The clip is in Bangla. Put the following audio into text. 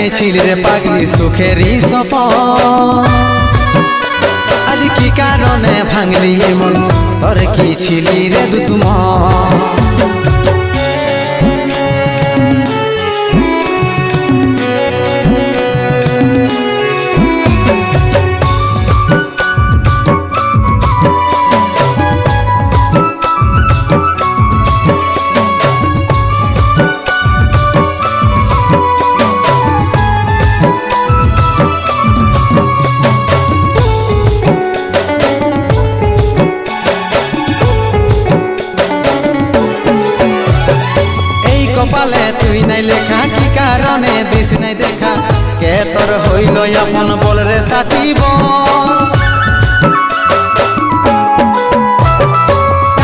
নাই ছিল রে পাগলি সুখেরই সপন আজ কি কারণে ভাঙলি মন তোর কি ছিলি রে দুশ্মন কপালে তুই নাই লেখা কি কারণে দিস নাই দেখা কে তোর হইল আপন বল রে সাথী বল